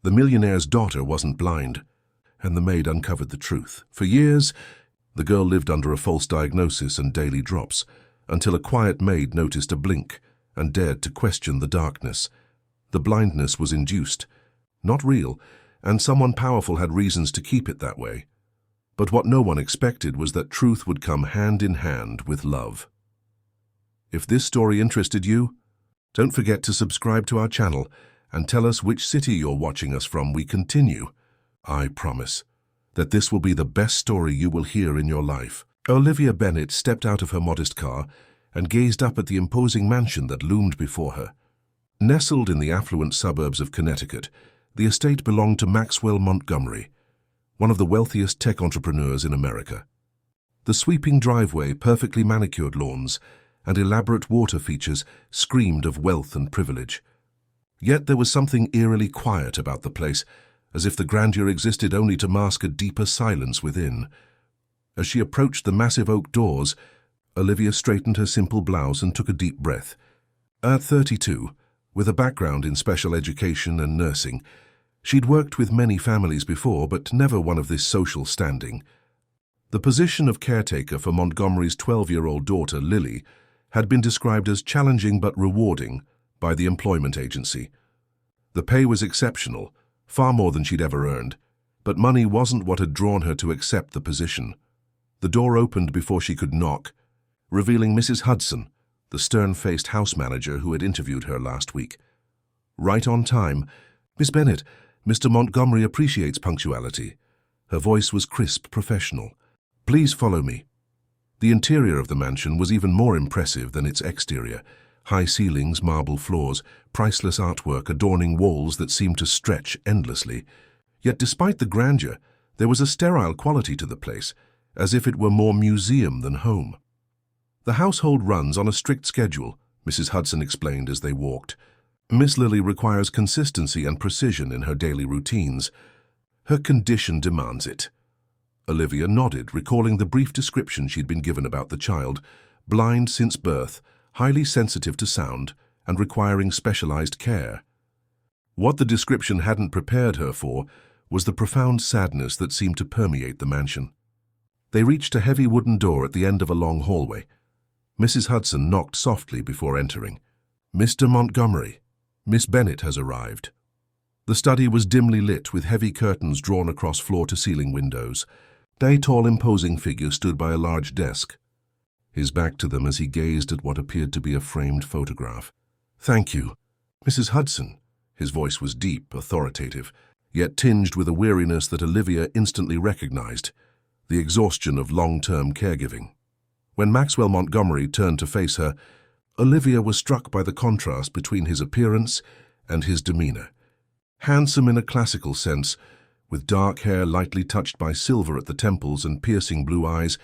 The millionaire's daughter wasn't blind, and the maid uncovered the truth. For years, the girl lived under a false diagnosis and daily drops, until a quiet maid noticed a blink and dared to question the darkness. The blindness was induced, not real, and someone powerful had reasons to keep it that way. But what no one expected was that truth would come hand in hand with love. If this story interested you, don't forget to subscribe to our channel and tell us which city you're watching us from. We continue. I promise that this will be the best story you will hear in your life. Olivia Bennet stepped out of her modest car and gazed up at the imposing mansion that loomed before her. Nestled in the affluent suburbs of Connecticut, the estate belonged to Maxwell Montgomery, one of the wealthiest tech entrepreneurs in America. The sweeping driveway, perfectly manicured lawns, and elaborate water features screamed of wealth and privilege. Yet there was something eerily quiet about the place, as if the grandeur existed only to mask a deeper silence within. As she approached the massive oak doors, Olivia straightened her simple blouse and took a deep breath. At 32, with a background in special education and nursing, she'd worked with many families before, but never one of this social standing. The position of caretaker for Montgomery's 12-year-old daughter, Lily, had been described as challenging but rewarding by the employment agency. The pay was exceptional, far more than she'd ever earned, but money wasn't what had drawn her to accept the position. The door opened before she could knock, revealing Mrs. Hudson, the stern-faced house manager who had interviewed her last week. Right on time, "Miss Bennet, Mr. Montgomery appreciates punctuality." Her voice was crisp, professional. "Please follow me." The interior of the mansion was even more impressive than its exterior. High ceilings, marble floors, priceless artwork adorning walls that seemed to stretch endlessly. Yet despite the grandeur, there was a sterile quality to the place, as if it were more museum than home. "The household runs on a strict schedule," Mrs. Hudson explained as they walked. "Miss Lily requires consistency and precision in her daily routines. Her condition demands it." Olivia nodded, recalling the brief description she'd been given about the child: blind since birth, highly sensitive to sound, and requiring specialized care. What the description hadn't prepared her for was the profound sadness that seemed to permeate the mansion. They reached a heavy wooden door at the end of a long hallway. Mrs. Hudson knocked softly before entering. "Mr. Montgomery, Miss Bennet has arrived." The study was dimly lit with heavy curtains drawn across floor-to-ceiling windows. A tall, imposing figure stood by a large desk, his back to them as he gazed at what appeared to be a framed photograph. "Thank you, Mrs. Hudson." His voice was deep, authoritative, yet tinged with a weariness that Olivia instantly recognized, the exhaustion of long-term caregiving. When Maxwell Montgomery turned to face her, Olivia was struck by the contrast between his appearance and his demeanor. Handsome in a classical sense, with dark hair lightly touched by silver at the temples and piercing blue eyes,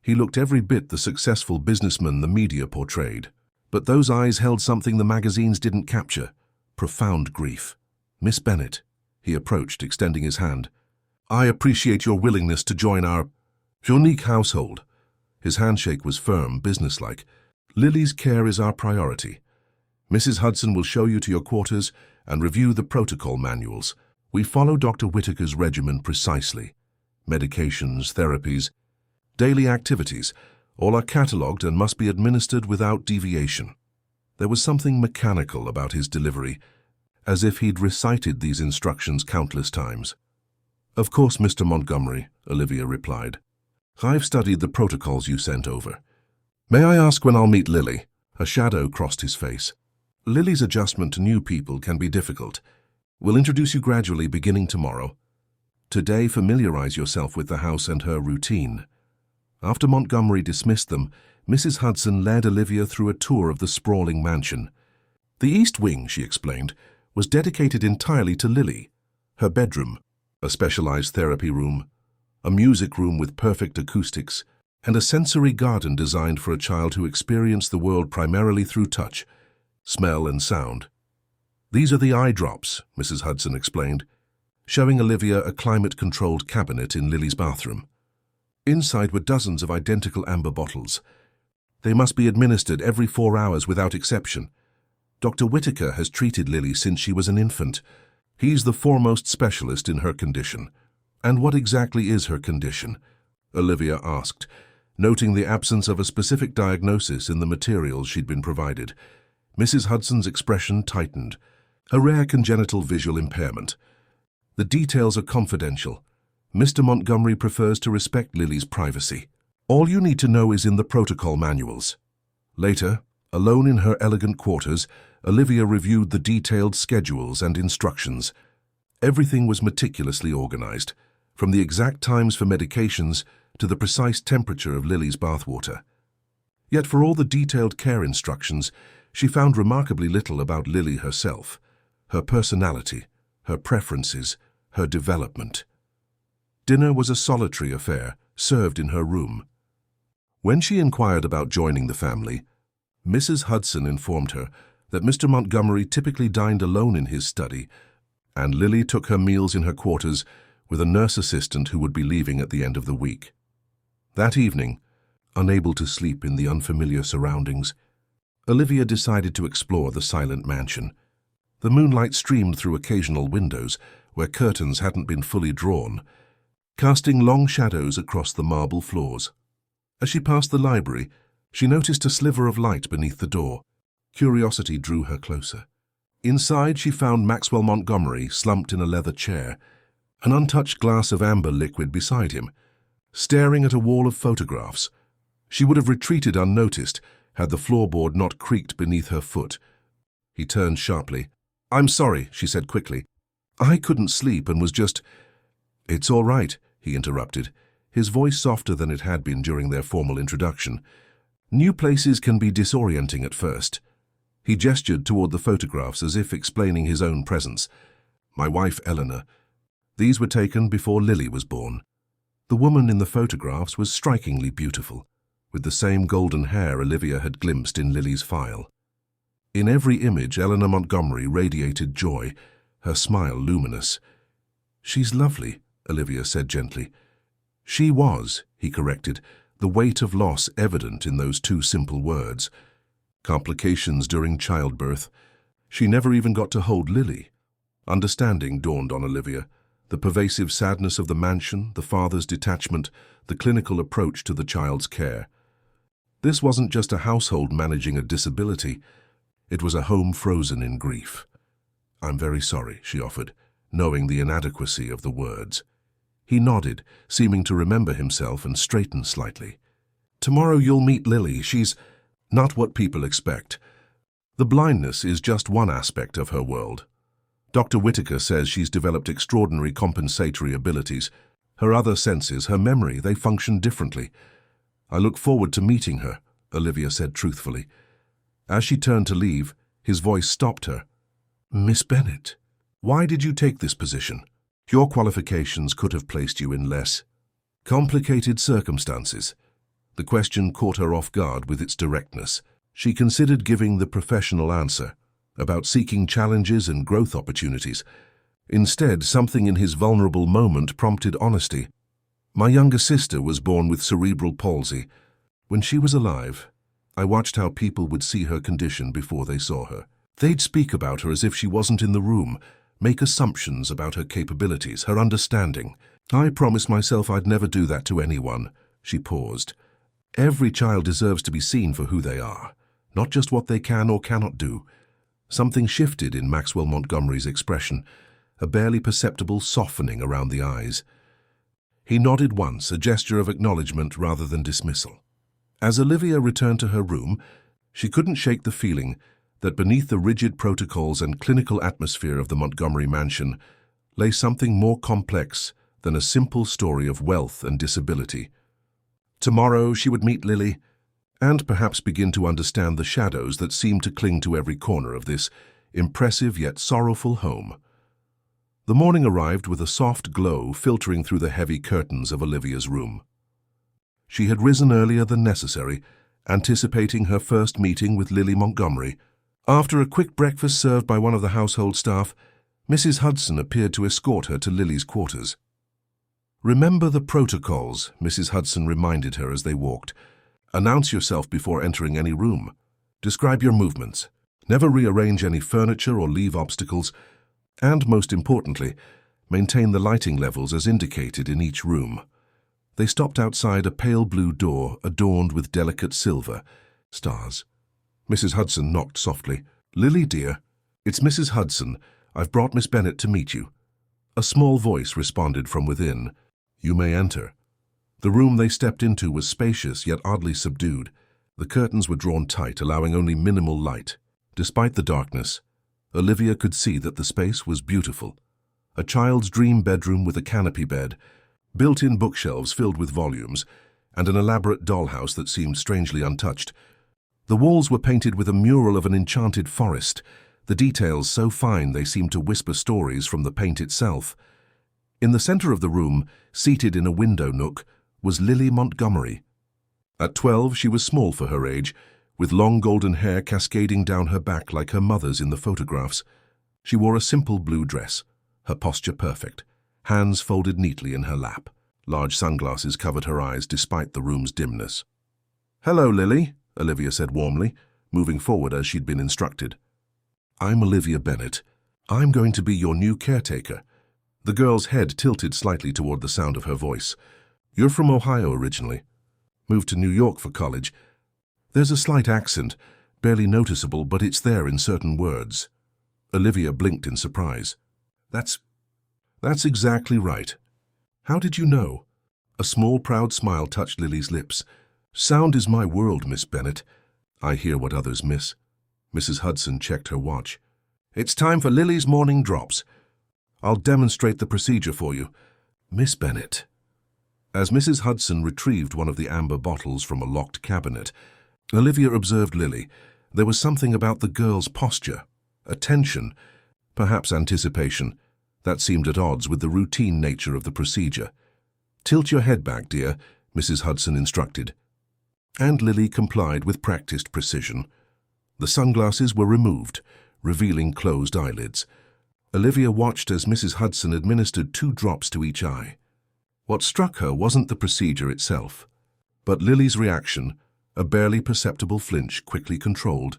he looked every bit the successful businessman the media portrayed. But those eyes held something the magazines didn't capture: profound grief. "Miss Bennet," he approached, extending his hand, "I appreciate your willingness to join our unique household." His handshake was firm, businesslike. "Lily's care is our priority. Mrs. Hudson will show you to your quarters and review the protocol manuals. We follow Dr. Whitaker's regimen precisely. Medications, therapies, daily activities, all are catalogued and must be administered without deviation." There was something mechanical about his delivery, as if he'd recited these instructions countless times. "Of course, Mr. Montgomery," Olivia replied. "I've studied the protocols you sent over. May I ask when I'll meet Lily?" A shadow crossed his face. "Lily's adjustment to new people can be difficult. We'll introduce you gradually beginning tomorrow. Today, familiarize yourself with the house and her routine." After Montgomery dismissed them, Mrs. Hudson led Olivia through a tour of the sprawling mansion. The east wing, she explained, was dedicated entirely to Lily. Her bedroom, a specialized therapy room, a music room with perfect acoustics, and a sensory garden designed for a child who experienced the world primarily through touch, smell, and sound. "These are the eye drops," Mrs. Hudson explained, showing Olivia a climate-controlled cabinet in Lily's bathroom. Inside were dozens of identical amber bottles. They must be administered every 4 hours without exception. Dr. Whitaker has treated Lily since she was an infant. He's the foremost specialist in her condition. And what exactly is her condition? Olivia asked, noting the absence of a specific diagnosis in the materials she'd been provided. Mrs. Hudson's expression tightened. A rare congenital visual impairment. The details are confidential. Mr. Montgomery prefers to respect Lily's privacy. All you need to know is in the protocol manuals. Later, alone in her elegant quarters, Olivia reviewed the detailed schedules and instructions. Everything was meticulously organized, from the exact times for medications to the precise temperature of Lily's bathwater. Yet for all the detailed care instructions, she found remarkably little about Lily herself, her personality, her preferences, her development. Dinner was a solitary affair, served in her room. When she inquired about joining the family, Mrs. Hudson informed her that Mr. Montgomery typically dined alone in his study, and Lily took her meals in her quarters with a nurse assistant who would be leaving at the end of the week. That evening, unable to sleep in the unfamiliar surroundings, Olivia decided to explore the silent mansion. The moonlight streamed through occasional windows where curtains hadn't been fully drawn, casting long shadows across the marble floors. As she passed the library, she noticed a sliver of light beneath the door. Curiosity drew her closer. Inside, she found Maxwell Montgomery slumped in a leather chair, an untouched glass of amber liquid beside him, staring at a wall of photographs. She would have retreated unnoticed had the floorboard not creaked beneath her foot. He turned sharply. "I'm sorry," she said quickly. "I couldn't sleep and was just—" "It's all right," he interrupted, his voice softer than it had been during their formal introduction. "New places can be disorienting at first." He gestured toward the photographs as if explaining his own presence. "My wife, Eleanor. These were taken before Lily was born." The woman in the photographs was strikingly beautiful, with the same golden hair Olivia had glimpsed in Lily's file. In every image, Eleanor Montgomery radiated joy, her smile luminous. "She's lovely," Olivia said gently. "She was," he corrected, the weight of loss evident in those two simple words. Complications during childbirth. She never even got to hold Lily. Understanding dawned on Olivia. The pervasive sadness of the mansion, the father's detachment, the clinical approach to the child's care. This wasn't just a household managing a disability. It was a home frozen in grief. "I'm very sorry," she offered, knowing the inadequacy of the words. He nodded, seeming to remember himself, and straightened slightly. "Tomorrow you'll meet Lily. She's not what people expect. The blindness is just one aspect of her world. Dr. Whitaker says she's developed extraordinary compensatory abilities. Her other senses, her memory, they function differently. I look forward to meeting her," Olivia said truthfully. As she turned to leave, his voice stopped her. "Miss Bennet, why did you take this position? Your qualifications could have placed you in less complicated circumstances." The question caught her off guard with its directness. She considered giving the professional answer, about seeking challenges and growth opportunities. Instead, something in his vulnerable moment prompted honesty. "My younger sister was born with cerebral palsy. When she was alive, I watched how people would see her condition before they saw her. They'd speak about her as if she wasn't in the room, make assumptions about her capabilities, her understanding. I promised myself I'd never do that to anyone." She paused. "Every child deserves to be seen for who they are, not just what they can or cannot do." Something shifted in Maxwell Montgomery's expression, a barely perceptible softening around the eyes. He nodded once, a gesture of acknowledgement rather than dismissal. As Olivia returned to her room, she couldn't shake the feeling that beneath the rigid protocols and clinical atmosphere of the Montgomery mansion lay something more complex than a simple story of wealth and disability. Tomorrow she would meet Lily, and perhaps begin to understand the shadows that seemed to cling to every corner of this impressive yet sorrowful home. The morning arrived with a soft glow filtering through the heavy curtains of Olivia's room. She had risen earlier than necessary, anticipating her first meeting with Lily Montgomery. After a quick breakfast served by one of the household staff, Mrs. Hudson appeared to escort her to Lily's quarters. "Remember the protocols," Mrs. Hudson reminded her as they walked. "Announce yourself before entering any room. Describe your movements. Never rearrange any furniture or leave obstacles. And, most importantly, maintain the lighting levels as indicated in each room. They stopped outside a pale blue door adorned with delicate silver stars. Mrs. Hudson knocked softly. "Lily, dear, it's Mrs. Hudson. I've brought Miss Bennet to meet you." A small voice responded from within. "You may enter." The room they stepped into was spacious yet oddly subdued. The curtains were drawn tight, allowing only minimal light. Despite the darkness, Olivia could see that the space was beautiful. A child's dream bedroom with a canopy bed, built-in bookshelves filled with volumes, and an elaborate dollhouse that seemed strangely untouched. The walls were painted with a mural of an enchanted forest, the details so fine they seemed to whisper stories from the paint itself. In the center of the room, seated in a window nook, was Lily Montgomery. At 12, she was small for her age, with long golden hair cascading down her back like her mother's in the photographs. She wore a simple blue dress, her posture perfect, hands folded neatly in her lap. Large sunglasses covered her eyes despite the room's dimness. "Hello, Lily," Olivia said warmly, moving forward as she'd been instructed. "I'm Olivia Bennet. I'm going to be your new caretaker." The girl's head tilted slightly toward the sound of her voice. "You're from Ohio originally. Moved to New York for college. There's a slight accent, barely noticeable, but it's there in certain words." Olivia blinked in surprise. That's exactly right. How did you know?" A small, proud smile touched Lily's lips. "Sound is my world, Miss Bennet. I hear what others miss." Mrs. Hudson checked her watch. "It's time for Lily's morning drops. I'll demonstrate the procedure for you. Miss Bennet." As Mrs. Hudson retrieved one of the amber bottles from a locked cabinet, Olivia observed Lily. There was something about the girl's posture, a tension, perhaps anticipation, that seemed at odds with the routine nature of the procedure. "Tilt your head back, dear," Mrs. Hudson instructed. And Lily complied with practiced precision. The sunglasses were removed, revealing closed eyelids. Olivia watched as Mrs. Hudson administered 2 drops to each eye. What struck her wasn't the procedure itself, but Lily's reaction, a barely perceptible flinch quickly controlled,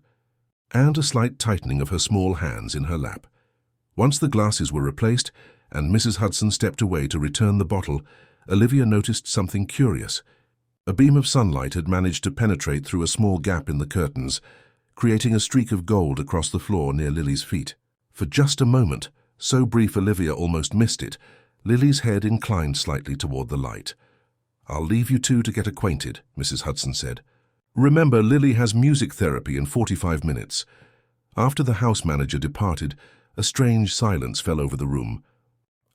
and a slight tightening of her small hands in her lap. Once the glasses were replaced and Mrs. Hudson stepped away to return the bottle, Olivia noticed something curious. A beam of sunlight had managed to penetrate through a small gap in the curtains, creating a streak of gold across the floor near Lily's feet. For just a moment, so brief Olivia almost missed it, Lily's head inclined slightly toward the light. "I'll leave you two to get acquainted," Mrs. Hudson said. "Remember, Lily has music therapy in 45 minutes. After the house manager departed, a strange silence fell over the room.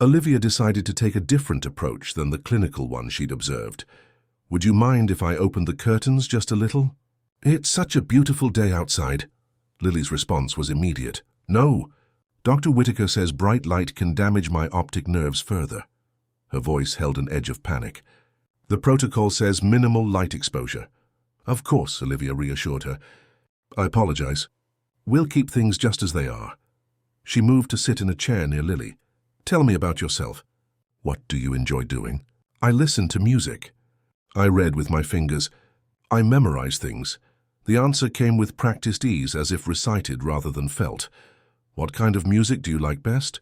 Olivia decided to take a different approach than the clinical one she'd observed. "Would you mind if I opened the curtains just a little?" "It's such a beautiful day outside." Lily's response was immediate. "No. Dr. Whitaker says bright light can damage my optic nerves further." Her voice held an edge of panic. "The protocol says minimal light exposure." "Of course," Olivia reassured her. "I apologize. We'll keep things just as they are." She moved to sit in a chair near Lily. "Tell me about yourself. What do you enjoy doing?" "I listen to music." "I read with my fingers. I memorize things." The answer came with practiced ease, as if recited rather than felt. "What kind of music do you like best?"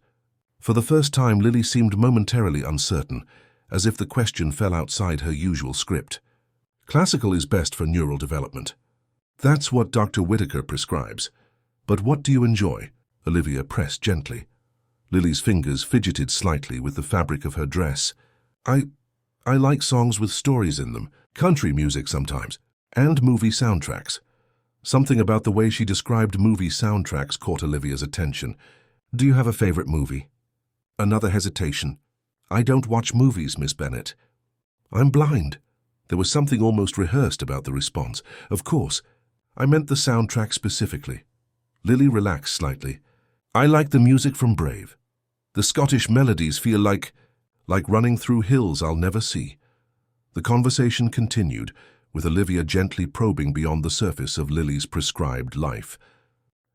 For the first time, Lily seemed momentarily uncertain, as if the question fell outside her usual script. "Classical is best for neural development." "That's what Dr. Whitaker prescribes. But what do you enjoy?" Olivia pressed gently. Lily's fingers fidgeted slightly with the fabric of her dress. I like songs with stories in them, country music sometimes, and movie soundtracks." Something about the way she described movie soundtracks caught Olivia's attention. "Do you have a favorite movie?" Another hesitation. "I don't watch movies, Miss Bennet." "I'm blind." There was something almost rehearsed about the response. "Of course. I meant the soundtrack specifically." Lily relaxed slightly. "I like the music from Brave. The Scottish melodies feel like running through hills I'll never see." The conversation continued, with Olivia gently probing beyond the surface of Lily's prescribed life.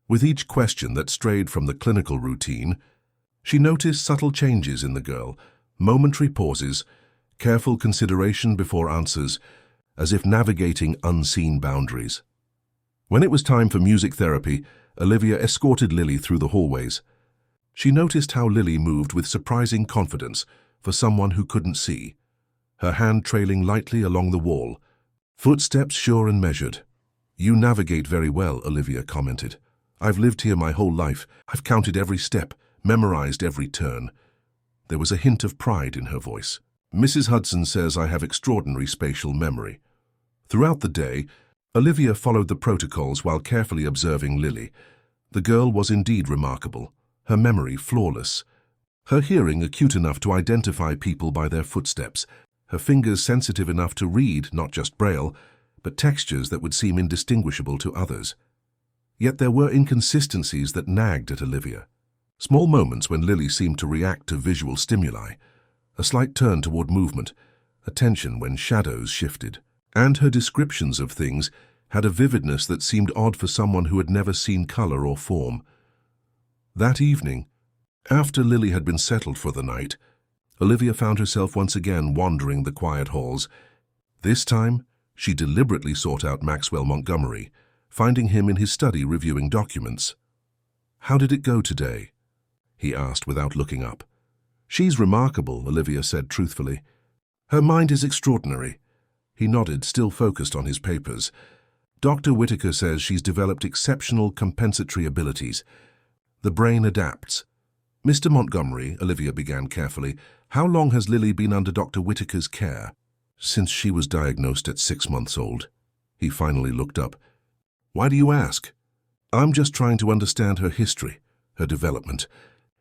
With each question that strayed from the clinical routine, she noticed subtle changes in the girl, momentary pauses, careful consideration before answers, as if navigating unseen boundaries. When it was time for music therapy, Olivia escorted Lily through the hallways. She noticed how Lily moved with surprising confidence for someone who couldn't see, her hand trailing lightly along the wall, footsteps sure and measured. "You navigate very well," Olivia commented. "I've lived here my whole life. I've counted every step, memorized every turn." There was a hint of pride in her voice. "Mrs. Hudson says I have extraordinary spatial memory." Throughout the day, Olivia followed the protocols while carefully observing Lily. The girl was indeed remarkable, her memory flawless, her hearing acute enough to identify people by their footsteps, her fingers sensitive enough to read not just Braille, but textures that would seem indistinguishable to others. Yet there were inconsistencies that nagged at Olivia. Small moments when Lily seemed to react to visual stimuli, a slight turn toward movement, a tension when shadows shifted, and her descriptions of things had a vividness that seemed odd for someone who had never seen color or form. That evening, after Lily had been settled for the night, Olivia found herself once again wandering the quiet halls. This time, she deliberately sought out Maxwell Montgomery, finding him in his study reviewing documents. "How did it go today?" he asked without looking up. "She's remarkable," Olivia said truthfully. "Her mind is extraordinary." He nodded, still focused on his papers. "Dr. Whitaker says she's developed exceptional compensatory abilities. The brain adapts." "Mr. Montgomery," Olivia began carefully, "how long has Lily been under Dr. Whitaker's care?" "Since she was diagnosed at 6 months old." He finally looked up. "Why do you ask?" "I'm just trying to understand her history, her development.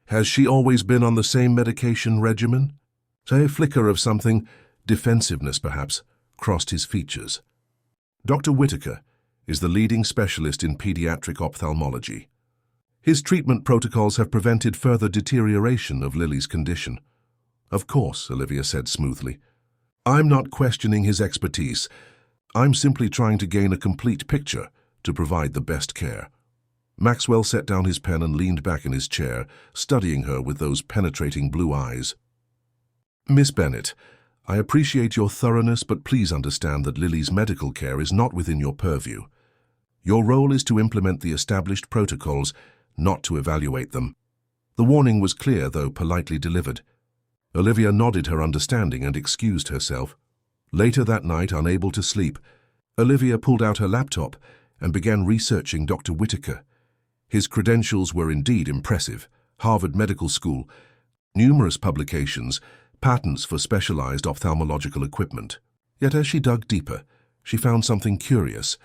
Has she always been on the same medication regimen?" A flicker of something, defensiveness perhaps, crossed his features. "Dr. Whitaker is the leading specialist in pediatric ophthalmology. His treatment protocols have prevented further deterioration of Lily's condition." "Of course," Olivia said smoothly. "I'm not questioning his expertise. I'm simply trying to gain a complete picture to provide the best care." Maxwell set down his pen and leaned back in his chair, studying her with those penetrating blue eyes. "Miss Bennett, I appreciate your thoroughness, but please understand that Lily's medical care is not within your purview. Your role is to implement the established protocols, not to evaluate them." The warning was clear, though politely delivered. Olivia nodded her understanding and excused herself. Later that night, unable to sleep, Olivia pulled out her laptop and began researching Dr. Whitaker. His credentials were indeed impressive: Harvard Medical School, numerous publications, patents for specialized ophthalmological equipment. Yet as she dug deeper, she found something curious.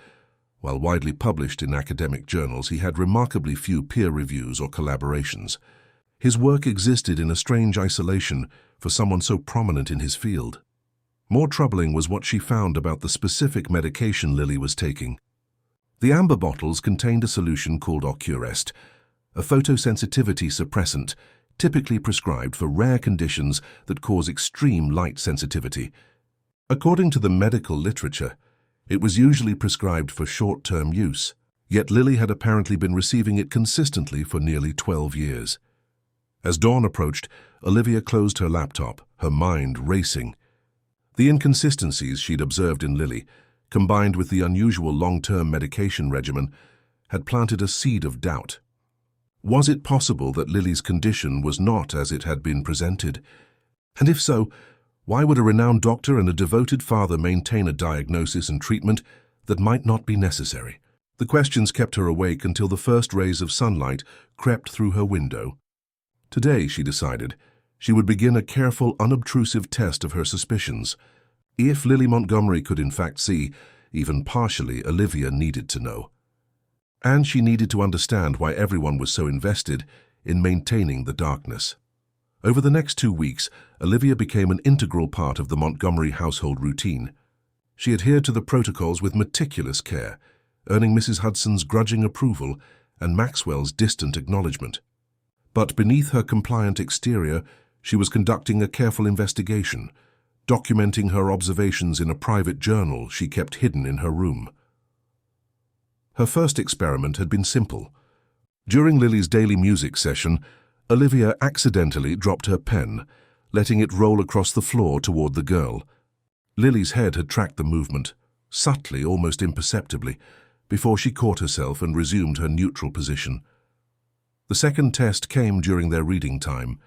While widely published in academic journals, he had remarkably few peer reviews or collaborations. His work existed in a strange isolation for someone so prominent in his field. More troubling was what she found about the specific medication Lily was taking. The amber bottles contained a solution called Occurest, a photosensitivity suppressant typically prescribed for rare conditions that cause extreme light sensitivity. According to the medical literature, it was usually prescribed for short-term use, yet Lily had apparently been receiving it consistently for nearly 12 years. As dawn approached, Olivia closed her laptop, her mind racing. The inconsistencies she'd observed in Lily, combined with the unusual long-term medication regimen, had planted a seed of doubt. Was it possible that Lily's condition was not as it had been presented? And if so, why would a renowned doctor and a devoted father maintain a diagnosis and treatment that might not be necessary? The questions kept her awake until the first rays of sunlight crept through her window. Today, she decided, she would begin a careful, unobtrusive test of her suspicions. If Lily Montgomery could in fact see, even partially, Olivia needed to know. And she needed to understand why everyone was so invested in maintaining the darkness. Over the next 2 weeks, Olivia became an integral part of the Montgomery household routine. She adhered to the protocols with meticulous care, earning Mrs. Hudson's grudging approval and Maxwell's distant acknowledgement. But beneath her compliant exterior, she was conducting a careful investigation, documenting her observations in a private journal she kept hidden in her room. Her first experiment had been simple. During Lily's daily music session, Olivia accidentally dropped her pen, letting it roll across the floor toward the girl. Lily's head had tracked the movement, subtly, almost imperceptibly, before she caught herself and resumed her neutral position. The second test came during their reading time.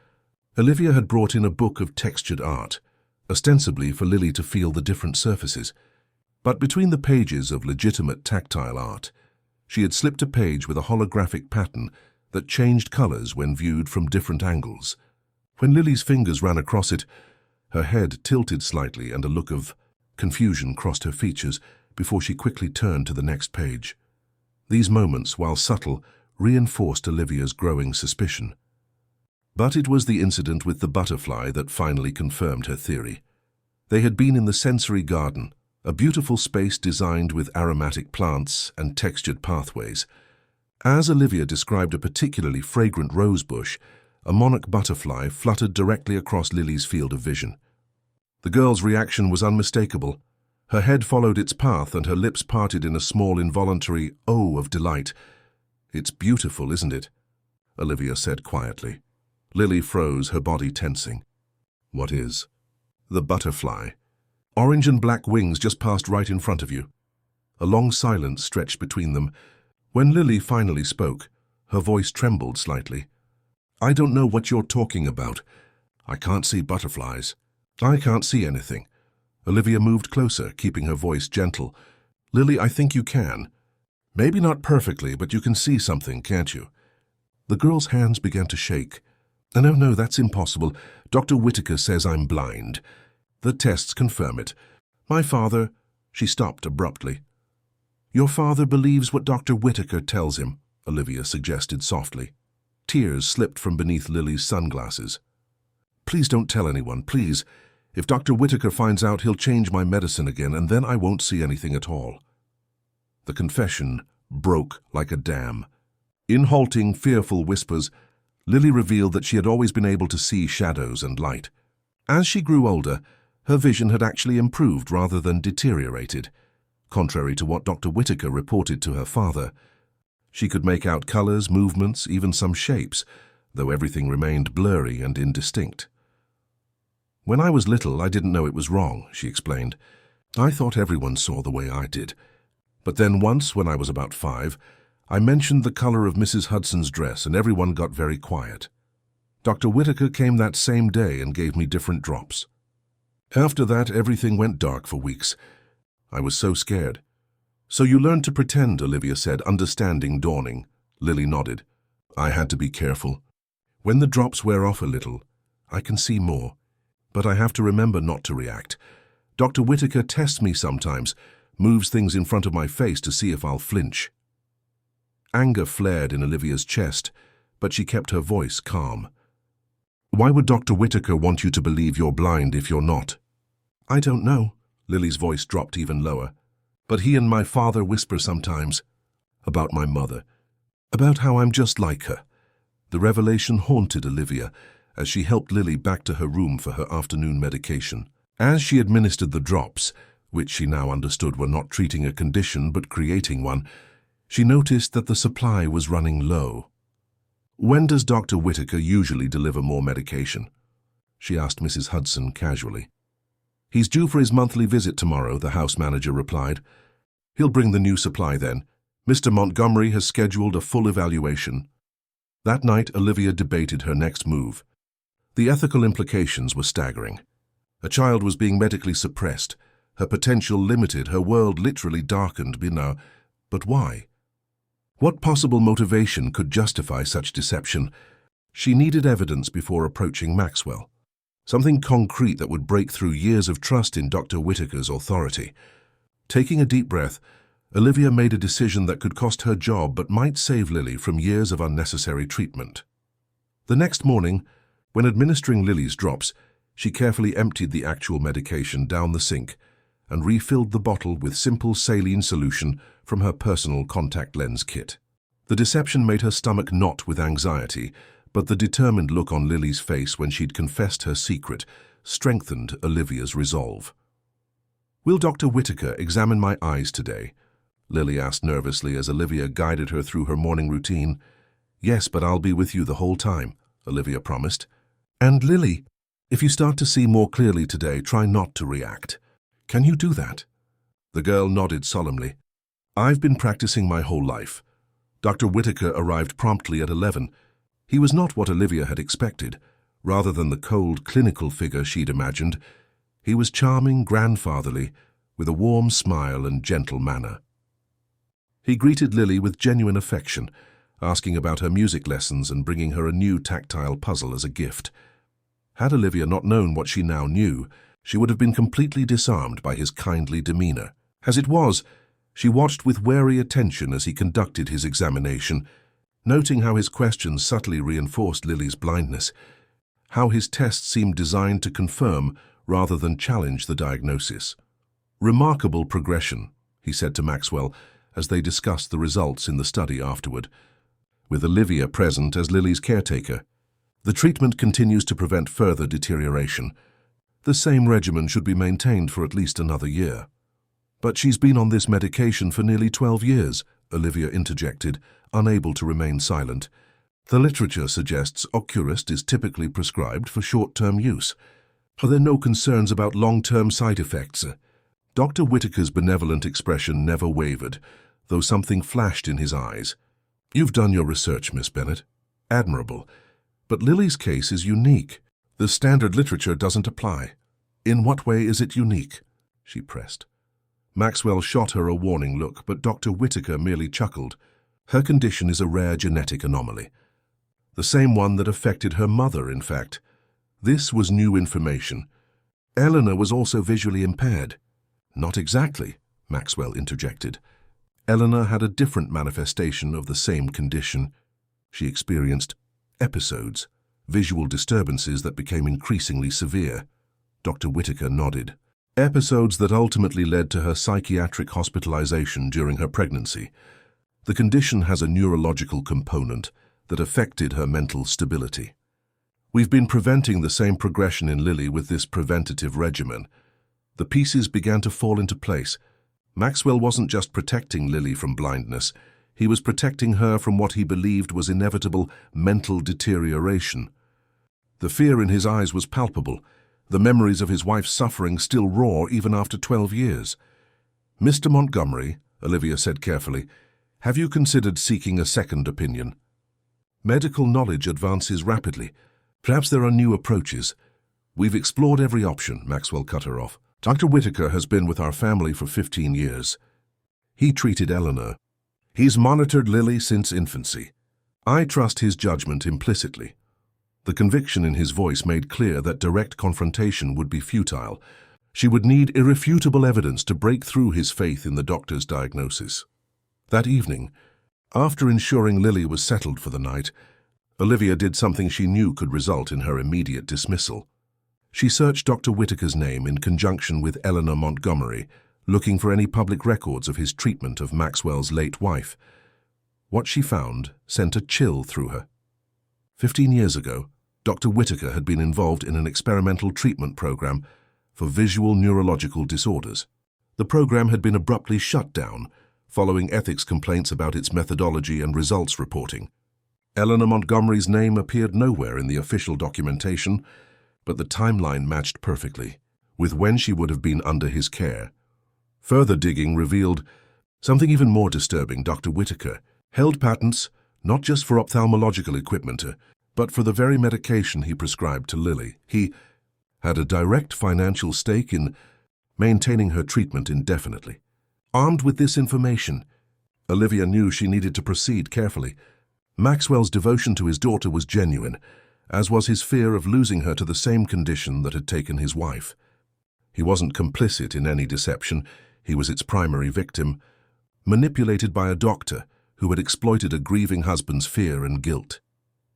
Olivia had brought in a book of textured art, ostensibly for Lily to feel the different surfaces. But between the pages of legitimate tactile art, she had slipped a page with a holographic pattern that changed colors when viewed from different angles. When Lily's fingers ran across it, her head tilted slightly and a look of confusion crossed her features before she quickly turned to the next page. These moments, while subtle, reinforced Olivia's growing suspicion. But it was the incident with the butterfly that finally confirmed her theory. They had been in the sensory garden, a beautiful space designed with aromatic plants and textured pathways. As Olivia described a particularly fragrant rose bush, a monarch butterfly fluttered directly across Lily's field of vision. The girl's reaction was unmistakable. Her head followed its path and her lips parted in a small involuntary "oh" of delight. "It's beautiful, isn't it?" Olivia said quietly. Lily froze, her body tensing. "What is?" "The butterfly. Orange and black wings just passed right in front of you." A long silence stretched between them. When Lily finally spoke, her voice trembled slightly. "I don't know what you're talking about. I can't see butterflies." "I can't see anything." Olivia moved closer, keeping her voice gentle. "Lily, I think you can. Maybe not perfectly, but you can see something, can't you?" The girl's hands began to shake. No, that's impossible. Dr. Whitaker says I'm blind. The tests confirm it. My father—" She stopped abruptly. "Your father believes what Dr. Whitaker tells him," Olivia suggested softly. Tears slipped from beneath Lily's sunglasses. "Please don't tell anyone, please. If Dr. Whitaker finds out, he'll change my medicine again, and then I won't see anything at all." The confession broke like a dam. In halting, fearful whispers, Lily revealed that she had always been able to see shadows and light. As she grew older, her vision had actually improved rather than deteriorated, contrary to what Dr. Whitaker reported to her father. She could make out colors, movements, even some shapes, though everything remained blurry and indistinct. "When I was little, I didn't know it was wrong," she explained. "I thought everyone saw the way I did. But then once, when I was about 5, I mentioned the color of Mrs. Hudson's dress, and everyone got very quiet. Dr. Whitaker came that same day and gave me different drops. After that, everything went dark for weeks. I was so scared." "So you learned to pretend," Olivia said, understanding dawning. Lily nodded. "I had to be careful. When the drops wear off a little, I can see more. But I have to remember not to react. Dr. Whitaker tests me sometimes, moves things in front of my face to see if I'll flinch." Anger flared in Olivia's chest, but she kept her voice calm. "Why would Dr. Whitaker want you to believe you're blind if you're not?" "I don't know." Lily's voice dropped even lower. "But he and my father whisper sometimes. About my mother. About how I'm just like her." The revelation haunted Olivia as she helped Lily back to her room for her afternoon medication. As she administered the drops, which she now understood were not treating a condition but creating one, she noticed that the supply was running low. "When does Dr. Whitaker usually deliver more medication?" she asked Mrs. Hudson casually. "He's due for his monthly visit tomorrow," the house manager replied. "He'll bring the new supply then. Mr. Montgomery has scheduled a full evaluation." That night, Olivia debated her next move. The ethical implications were staggering. A child was being medically suppressed, her potential limited, her world literally darkened. But why? What possible motivation could justify such deception? She needed evidence before approaching Maxwell. Something concrete that would break through years of trust in Dr. Whitaker's authority. Taking a deep breath, Olivia made a decision that could cost her job but might save Lily from years of unnecessary treatment. The next morning, when administering Lily's drops, she carefully emptied the actual medication down the sink and refilled the bottle with simple saline solution from her personal contact lens kit. The deception made her stomach knot with anxiety, but the determined look on Lily's face when she'd confessed her secret strengthened Olivia's resolve. "Will Dr. Whitaker examine my eyes today?" Lily asked nervously as Olivia guided her through her morning routine. "Yes, but I'll be with you the whole time," Olivia promised. "And Lily, if you start to see more clearly today, try not to react. Can you do that?" The girl nodded solemnly. "I've been practicing my whole life. Dr. Whitaker arrived promptly at 11. He was not what Olivia had expected. Rather than the cold, clinical figure she'd imagined, he was charming, grandfatherly, with a warm smile and gentle manner. He greeted Lily with genuine affection, asking about her music lessons and bringing her a new tactile puzzle as a gift. Had Olivia not known what she now knew, she would have been completely disarmed by his kindly demeanor. As it was, she watched with wary attention as he conducted his examination, noting how his questions subtly reinforced Lily's blindness, how his tests seemed designed to confirm rather than challenge the diagnosis. "Remarkable progression," he said to Maxwell as they discussed the results in the study afterward, with Olivia present as Lily's caretaker. "The treatment continues to prevent further deterioration. The same regimen should be maintained for at least another year." "But she's been on this medication for nearly 12 years, Olivia interjected, unable to remain silent. "The literature suggests Ocurist is typically prescribed for short-term use. Are there no concerns about long-term side effects?" Dr. Whitaker's benevolent expression never wavered, though something flashed in his eyes. "You've done your research, Miss Bennett. Admirable. But Lily's case is unique. The standard literature doesn't apply." "In what way is it unique?" she pressed. Maxwell shot her a warning look, but Dr. Whitaker merely chuckled. "Her condition is a rare genetic anomaly. The same one that affected her mother, in fact." This was new information. "Eleanor was also visually impaired." "Not exactly," Maxwell interjected. "Eleanor had a different manifestation of the same condition. She experienced episodes, visual disturbances that became increasingly severe." Dr. Whitaker nodded. "Episodes that ultimately led to her psychiatric hospitalization during her pregnancy. The condition has a neurological component that affected her mental stability. We've been preventing the same progression in Lily with this preventative regimen." The pieces began to fall into place. Maxwell wasn't just protecting Lily from blindness, he was protecting her from what he believed was inevitable mental deterioration. The fear in his eyes was palpable, the memories of his wife's suffering still raw even after 12 years. "Mr. Montgomery," Olivia said carefully, "have you considered seeking a second opinion? Medical knowledge advances rapidly. Perhaps there are new approaches." "We've explored every option," Maxwell cut her off. "Dr. Whitaker has been with our family for 15 years. He treated Eleanor. He's monitored Lily since infancy. I trust his judgment implicitly." The conviction in his voice made clear that direct confrontation would be futile. She would need irrefutable evidence to break through his faith in the doctor's diagnosis. That evening, after ensuring Lily was settled for the night, Olivia did something she knew could result in her immediate dismissal. She searched Dr. Whitaker's name in conjunction with Eleanor Montgomery, looking for any public records of his treatment of Maxwell's late wife. What she found sent a chill through her. 15 years ago, Dr. Whitaker had been involved in an experimental treatment program for visual neurological disorders. The program had been abruptly shut down, following ethics complaints about its methodology and results reporting. Eleanor Montgomery's name appeared nowhere in the official documentation, but the timeline matched perfectly with when she would have been under his care. Further digging revealed something even more disturbing. Dr. Whitaker held patents not just for ophthalmological equipment, but for the very medication he prescribed to Lily. He had a direct financial stake in maintaining her treatment indefinitely. Armed with this information, Olivia knew she needed to proceed carefully. Maxwell's devotion to his daughter was genuine, as was his fear of losing her to the same condition that had taken his wife. He wasn't complicit in any deception, he was its primary victim, manipulated by a doctor who had exploited a grieving husband's fear and guilt.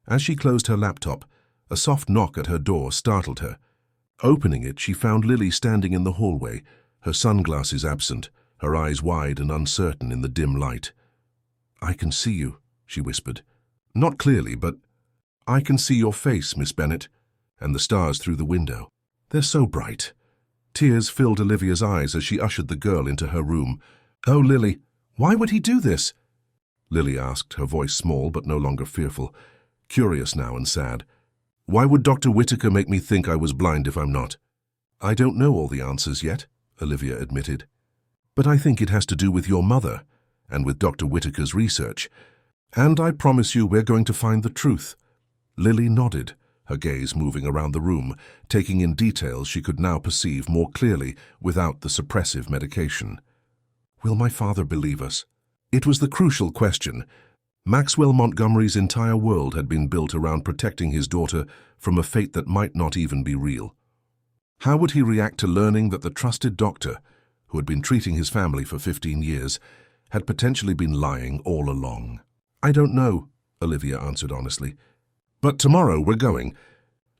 As she closed her laptop, a soft knock at her door startled her. Opening it, she found Lily standing in the hallway, her sunglasses absent, her eyes wide and uncertain in the dim light. "I can see you," she whispered. "Not clearly, but I can see your face, Miss Bennett, and the stars through the window. They're so bright." Tears filled Olivia's eyes as she ushered the girl into her room. "Oh, Lily, why would he do this?" Lily asked, her voice small but no longer fearful, curious now and sad. "Why would Dr. Whitaker make me think I was blind if I'm not?" "I don't know all the answers yet," Olivia admitted. "But I think it has to do with your mother and with Dr. Whitaker's research. And I promise you we're going to find the truth." Lily nodded, her gaze moving around the room, taking in details she could now perceive more clearly without the suppressive medication. Will my father believe us? It was the crucial question. Maxwell Montgomery's entire world had been built around protecting his daughter from a fate that might not even be real. How would he react to learning that the trusted doctor, who had been treating his family for 15 years, had potentially been lying all along? I don't know, Olivia answered honestly. But tomorrow we're going,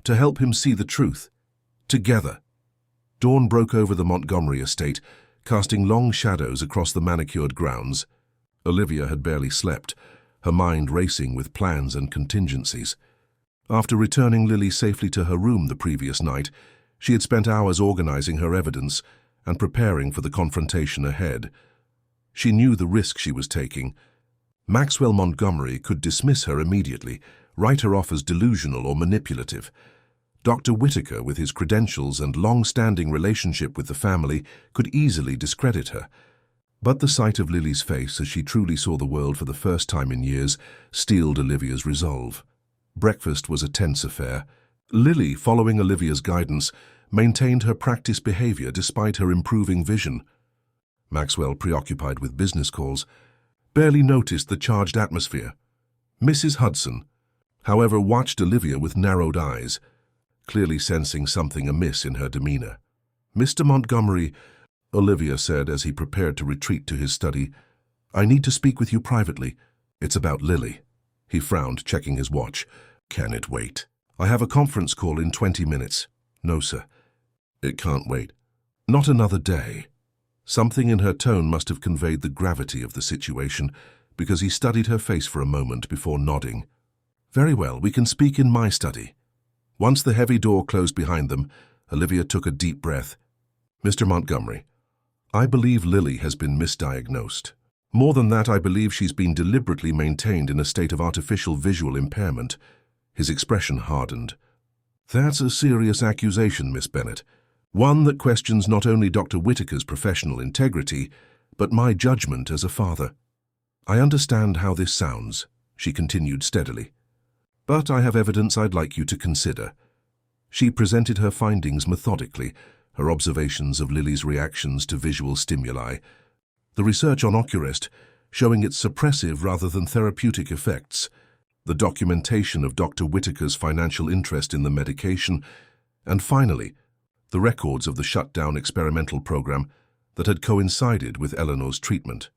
to help him see the truth. Together. Dawn broke over the Montgomery estate, casting long shadows across the manicured grounds. Olivia had barely slept, her mind racing with plans and contingencies. After returning Lily safely to her room the previous night, she had spent hours organizing her evidence and preparing for the confrontation ahead. She knew the risk she was taking. Maxwell Montgomery could dismiss her immediately, write her off as delusional or manipulative. Dr. Whittaker, with his credentials and long-standing relationship with the family, could easily discredit her. But the sight of Lily's face as she truly saw the world for the first time in years steeled Olivia's resolve. Breakfast was a tense affair. Lily, following Olivia's guidance, maintained her practiced behavior despite her improving vision. Maxwell, preoccupied with business calls, barely noticed the charged atmosphere. Mrs. Hudson, however, watched Olivia with narrowed eyes, clearly sensing something amiss in her demeanor. Mr. Montgomery, Olivia said as he prepared to retreat to his study, I need to speak with you privately. It's about Lily. He frowned, checking his watch. Can it wait? I have a conference call in 20 minutes. No, sir. It can't wait. Not another day. Something in her tone must have conveyed the gravity of the situation, because he studied her face for a moment before nodding. Very well, we can speak in my study. Once the heavy door closed behind them, Olivia took a deep breath. Mr. Montgomery, I believe Lily has been misdiagnosed. More than that, I believe she's been deliberately maintained in a state of artificial visual impairment. His expression hardened. That's a serious accusation, Miss Bennet. One that questions not only Dr. Whittaker's professional integrity, but my judgment as a father. I understand how this sounds, she continued steadily. But I have evidence I'd like you to consider. She presented her findings methodically, her observations of Lily's reactions to visual stimuli, the research on Oculist showing its suppressive rather than therapeutic effects, the documentation of Dr. Whittaker's financial interest in the medication, and finally, the records of the shut-down experimental program that had coincided with Eleanor's treatment.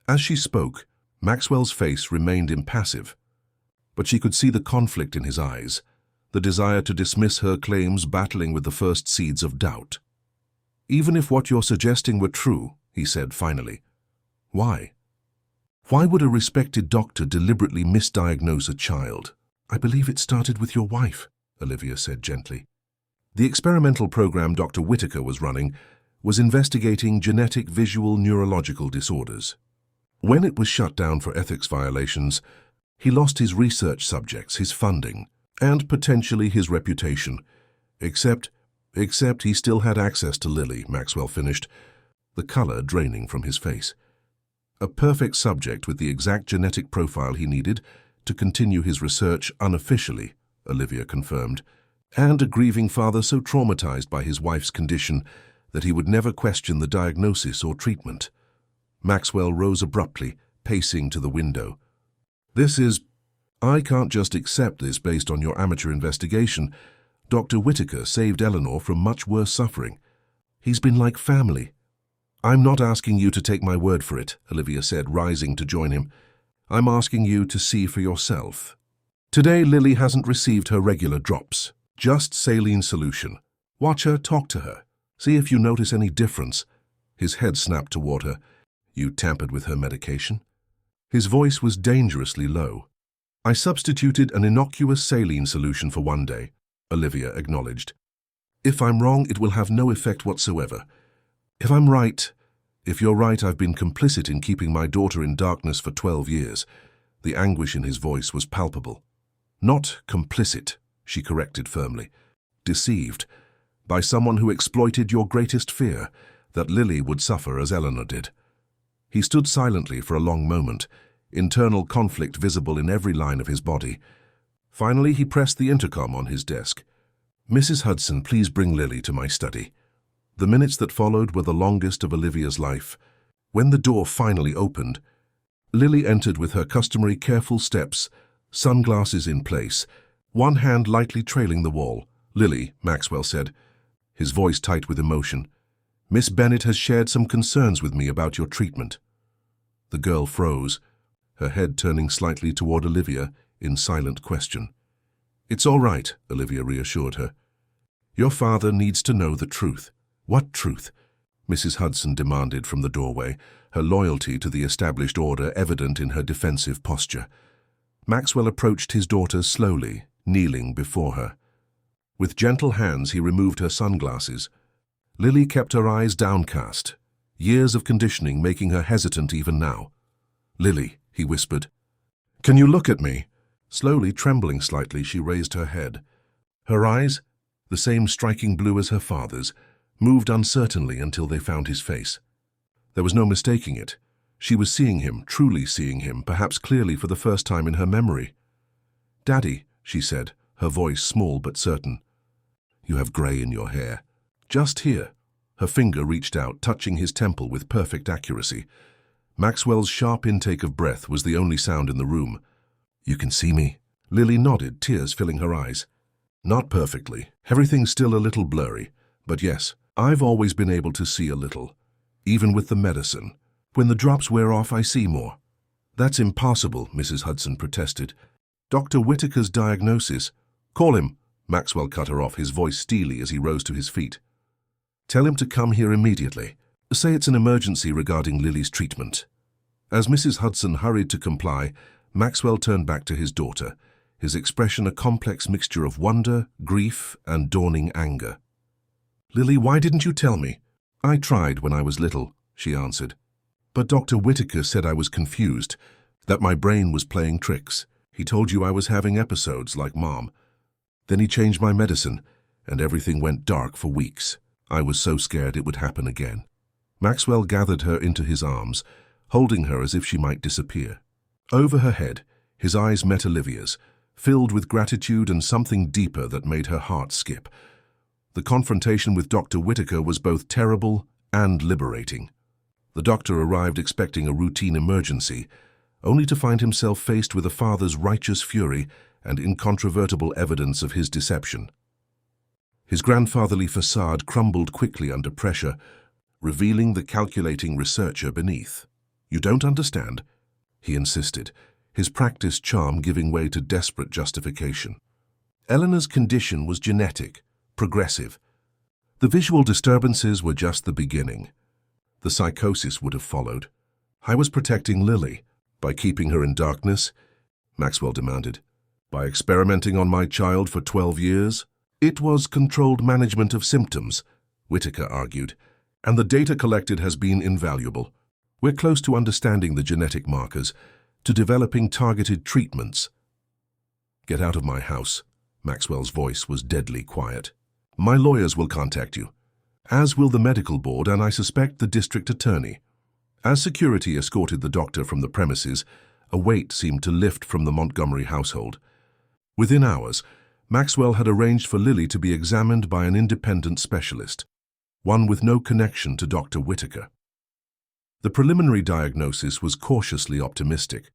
As she spoke, Maxwell's face remained impassive, but she could see the conflict in his eyes, the desire to dismiss her claims battling with the first seeds of doubt. Even if what you're suggesting were true, he said finally, why? Why would a respected doctor deliberately misdiagnose a child? I believe it started with your wife, Olivia said gently. The experimental program Dr. Whittaker was running was investigating genetic visual neurological disorders. When it was shut down for ethics violations, he lost his research subjects, his funding, and potentially his reputation. Except he still had access to Lily, Maxwell finished, the color draining from his face. A perfect subject with the exact genetic profile he needed to continue his research unofficially, Olivia confirmed, and a grieving father so traumatized by his wife's condition that he would never question the diagnosis or treatment. Maxwell rose abruptly, pacing to the window. I can't just accept this based on your amateur investigation. Dr. Whittaker saved Eleanor from much worse suffering. He's been like family. I'm not asking you to take my word for it, Olivia said, rising to join him. I'm asking you to see for yourself. Today, Lily hasn't received her regular drops, just saline solution. Watch her, talk to her. See if you notice any difference. His head snapped toward her. You tampered with her medication? His voice was dangerously low. I substituted an innocuous saline solution for one day, Olivia acknowledged. If I'm wrong, it will have no effect whatsoever. If you're right, I've been complicit in keeping my daughter in darkness for 12 years. The anguish in his voice was palpable. Not complicit, she corrected firmly. Deceived by someone who exploited your greatest fear, that Lily would suffer as Eleanor did. He stood silently for a long moment, internal conflict visible in every line of his body. Finally, he pressed the intercom on his desk. "Mrs. Hudson, please bring Lily to my study." The minutes that followed were the longest of Olivia's life. When the door finally opened, Lily entered with her customary careful steps, sunglasses in place, one hand lightly trailing the wall. "Lily," Maxwell said, his voice tight with emotion, "Miss Bennet has shared some concerns with me about your treatment." The girl froze, her head turning slightly toward Olivia in silent question. "It's all right," Olivia reassured her. "Your father needs to know the truth." "What truth?" Mrs. Hudson demanded from the doorway, her loyalty to the established order evident in her defensive posture. Maxwell approached his daughter slowly, kneeling before her. With gentle hands he removed her sunglasses. Lily kept her eyes downcast, years of conditioning making her hesitant even now. "Lily," he whispered, "can you look at me?" Slowly, trembling slightly, she raised her head. Her eyes, the same striking blue as her father's, moved uncertainly until they found his face. There was no mistaking it. She was seeing him, truly seeing him, perhaps clearly for the first time in her memory. "Daddy," she said, her voice small but certain. "You have grey in your hair. Just here." Her finger reached out, touching his temple with perfect accuracy. Maxwell's sharp intake of breath was the only sound in the room. "You can see me?" Lily nodded, tears filling her eyes. "Not perfectly. Everything's still a little blurry. But yes, I've always been able to see a little. Even with the medicine. When the drops wear off, I see more." "That's impossible," Mrs. Hudson protested. "Dr. Whitaker's diagnosis—" "Call him," Maxwell cut her off, his voice steely as he rose to his feet. "Tell him to come here immediately. Say it's an emergency regarding Lily's treatment." As Mrs. Hudson hurried to comply, Maxwell turned back to his daughter, his expression a complex mixture of wonder, grief, and dawning anger. "Lily, why didn't you tell me?" "I tried when I was little," she answered. "But Dr. Whitaker said I was confused, that my brain was playing tricks. He told you I was having episodes like Mom. Then he changed my medicine, and everything went dark for weeks. I was so scared it would happen again." Maxwell gathered her into his arms, holding her as if she might disappear. Over her head, his eyes met Olivia's, filled with gratitude and something deeper that made her heart skip. The confrontation with Dr. Whitaker was both terrible and liberating. The doctor arrived expecting a routine emergency, only to find himself faced with a father's righteous fury and incontrovertible evidence of his deception. His grandfatherly facade crumbled quickly under pressure, revealing the calculating researcher beneath. "You don't understand," he insisted, his practiced charm giving way to desperate justification. Eleanor's condition was genetic, progressive. The visual disturbances were just the beginning. The psychosis would have followed. "I was protecting Lily. By keeping her in darkness?" Maxwell demanded. "By experimenting on my child for 12 years? It was controlled management of symptoms," Whitaker argued, "and the data collected has been invaluable. We're close to understanding the genetic markers, to developing targeted treatments." "Get out of my house." Maxwell's voice was deadly quiet. "My lawyers will contact you, as will the medical board and I suspect the district attorney." As security escorted the doctor from the premises, a weight seemed to lift from the Montgomery household. Within hours, Maxwell had arranged for Lily to be examined by an independent specialist, one with no connection to Dr. Whitaker. The preliminary diagnosis was cautiously optimistic.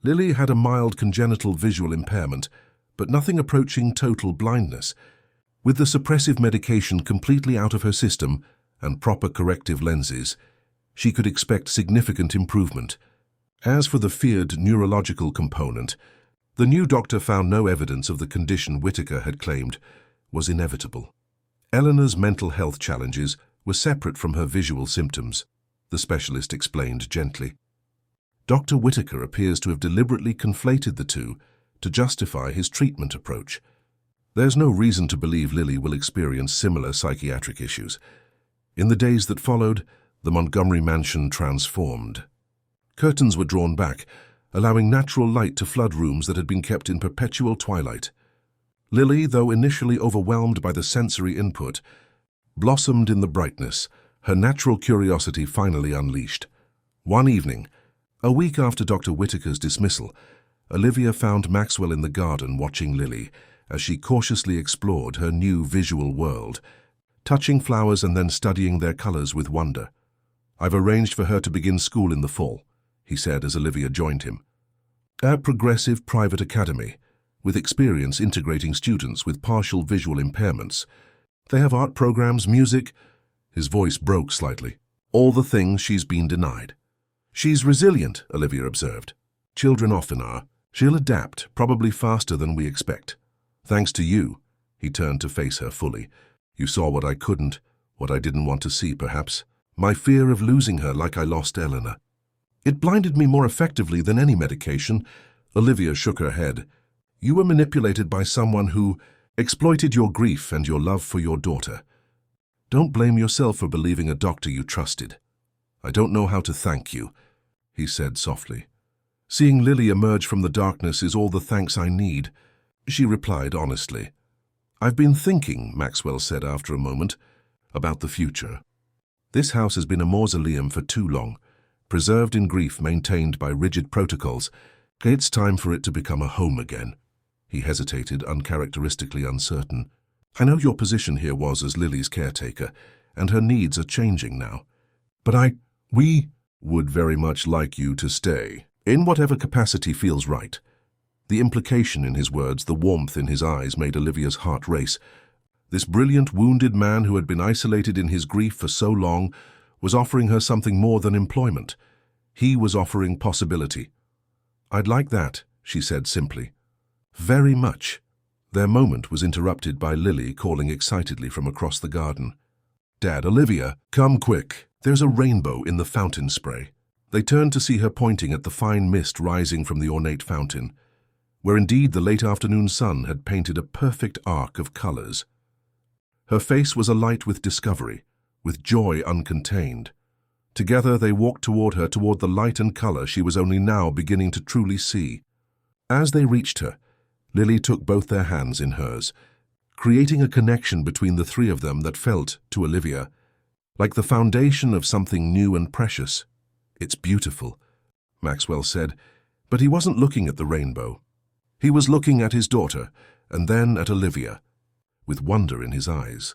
Lily had a mild congenital visual impairment, but nothing approaching total blindness. With the suppressive medication completely out of her system and proper corrective lenses, she could expect significant improvement. As for the feared neurological component, the new doctor found no evidence of the condition Whitaker had claimed was inevitable. Eleanor's mental health challenges were separate from her visual symptoms, the specialist explained gently. Dr. Whitaker appears to have deliberately conflated the two to justify his treatment approach. There's no reason to believe Lily will experience similar psychiatric issues. In the days that followed, the Montgomery mansion transformed. Curtains were drawn back, allowing natural light to flood rooms that had been kept in perpetual twilight. Lily, though initially overwhelmed by the sensory input, blossomed in the brightness, her natural curiosity finally unleashed. One evening, a week after Dr. Whitaker's dismissal, Olivia found Maxwell in the garden watching Lily as she cautiously explored her new visual world, touching flowers and then studying their colors with wonder. "I've arranged for her to begin school in the fall," he said as Olivia joined him. "A progressive private academy, with experience integrating students with partial visual impairments. They have art programs, music—" His voice broke slightly. "All the things she's been denied." "She's resilient," Olivia observed. "Children often are. She'll adapt, probably faster than we expect. Thanks to you." He turned to face her fully. "You saw what I couldn't, what I didn't want to see, perhaps. My fear of losing her like I lost Eleanor. It blinded me more effectively than any medication." Olivia shook her head. "You were manipulated by someone who exploited your grief and your love for your daughter. Don't blame yourself for believing a doctor you trusted." "I don't know how to thank you," he said softly. "Seeing Lily emerge from the darkness is all the thanks I need," she replied honestly. "I've been thinking," Maxwell said after a moment, "about the future. This house has been a mausoleum for too long, preserved in grief, maintained by rigid protocols. It's time for it to become a home again." He hesitated, uncharacteristically uncertain. "I know your position here was as Lily's caretaker, and her needs are changing now. But we would very much like you to stay, in whatever capacity feels right." The implication in his words, the warmth in his eyes, made Olivia's heart race. This brilliant, wounded man who had been isolated in his grief for so long was offering her something more than employment. He was offering possibility. "I'd like that," she said simply. "Very much." Their moment was interrupted by Lily calling excitedly from across the garden. "Dad, Olivia, come quick. There's a rainbow in the fountain spray." They turned to see her pointing at the fine mist rising from the ornate fountain, where indeed the late afternoon sun had painted a perfect arc of colors. Her face was alight with discovery, with joy uncontained. Together they walked toward her, toward the light and color she was only now beginning to truly see. As they reached her, Lily took both their hands in hers, creating a connection between the three of them that felt, to Olivia, like the foundation of something new and precious. "It's beautiful," Maxwell said, but he wasn't looking at the rainbow. He was looking at his daughter, and then at Olivia, with wonder in his eyes.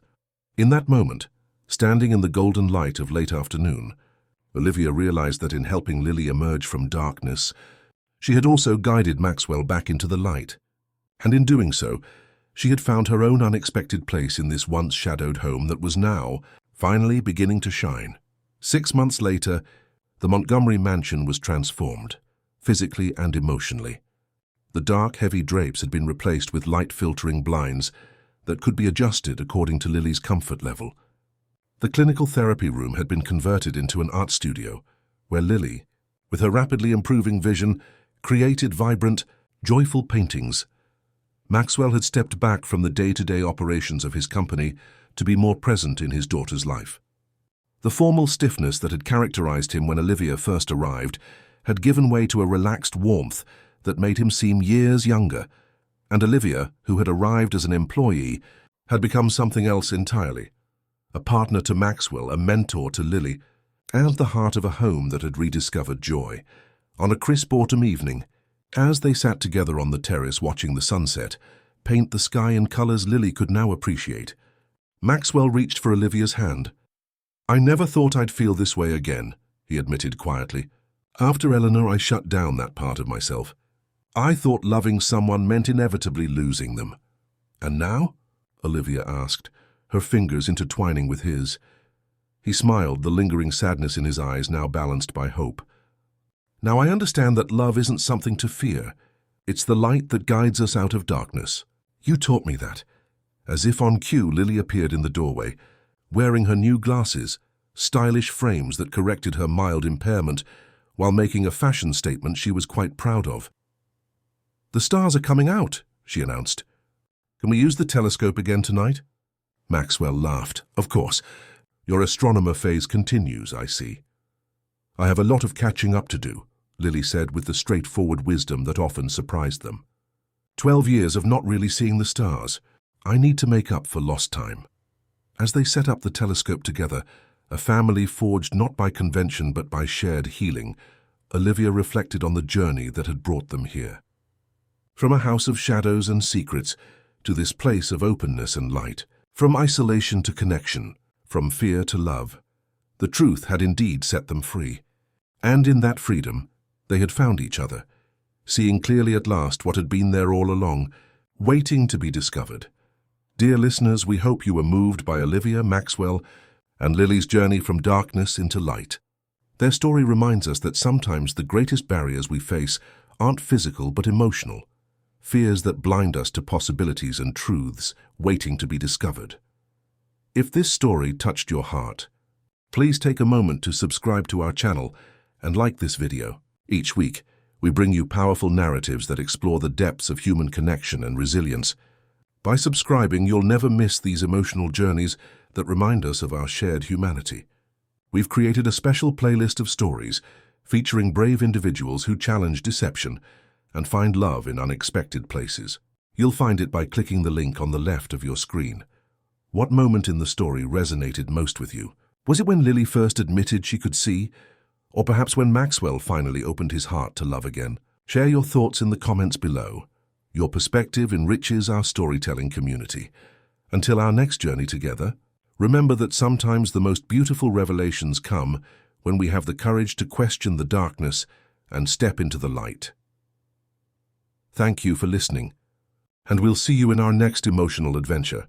In that moment, standing in the golden light of late afternoon, Olivia realized that in helping Lily emerge from darkness, she had also guided Maxwell back into the light. And in doing so, she had found her own unexpected place in this once shadowed home that was now finally beginning to shine. 6 months later, the Montgomery mansion was transformed, physically and emotionally. The dark, heavy drapes had been replaced with light-filtering blinds that could be adjusted according to Lily's comfort level. The clinical therapy room had been converted into an art studio, where Lily, with her rapidly improving vision, created vibrant, joyful paintings. Maxwell had stepped back from the day-to-day operations of his company to be more present in his daughter's life. The formal stiffness that had characterized him when Olivia first arrived had given way to a relaxed warmth that made him seem years younger, and Olivia, who had arrived as an employee, had become something else entirely. A partner to Maxwell, a mentor to Lily, and the heart of a home that had rediscovered joy. On a crisp autumn evening, as they sat together on the terrace watching the sunset paint the sky in colors Lily could now appreciate, Maxwell reached for Olivia's hand. "I never thought I'd feel this way again," he admitted quietly. "After Eleanor, I shut down that part of myself. I thought loving someone meant inevitably losing them." "And now?" Olivia asked, her fingers intertwining with his. He smiled, the lingering sadness in his eyes now balanced by hope. "Now I understand that love isn't something to fear. It's the light that guides us out of darkness. You taught me that." As if on cue, Lily appeared in the doorway, wearing her new glasses, stylish frames that corrected her mild impairment, while making a fashion statement she was quite proud of. "The stars are coming out," she announced. "Can we use the telescope again tonight?" Maxwell laughed. "Of course. Your astronomer phase continues, I see." "I have a lot of catching up to do," Lily said with the straightforward wisdom that often surprised them. 12 years of not really seeing the stars. I need to make up for lost time." As they set up the telescope together, a family forged not by convention but by shared healing, Olivia reflected on the journey that had brought them here. From a house of shadows and secrets to this place of openness and light, from isolation to connection, from fear to love, the truth had indeed set them free. And in that freedom, they had found each other, seeing clearly at last what had been there all along, waiting to be discovered. Dear listeners, we hope you were moved by Olivia, Maxwell, and Lily's journey from darkness into light. Their story reminds us that sometimes the greatest barriers we face aren't physical but emotional, fears that blind us to possibilities and truths waiting to be discovered. If this story touched your heart, please take a moment to subscribe to our channel and like this video. Each week, we bring you powerful narratives that explore the depths of human connection and resilience. By subscribing, you'll never miss these emotional journeys that remind us of our shared humanity. We've created a special playlist of stories featuring brave individuals who challenge deception and find love in unexpected places. You'll find it by clicking the link on the left of your screen. What moment in the story resonated most with you? Was it when Lily first admitted she could see? Or perhaps when Maxwell finally opened his heart to love again? Share your thoughts in the comments below. Your perspective enriches our storytelling community. Until our next journey together, remember that sometimes the most beautiful revelations come when we have the courage to question the darkness and step into the light. Thank you for listening, and we'll see you in our next emotional adventure.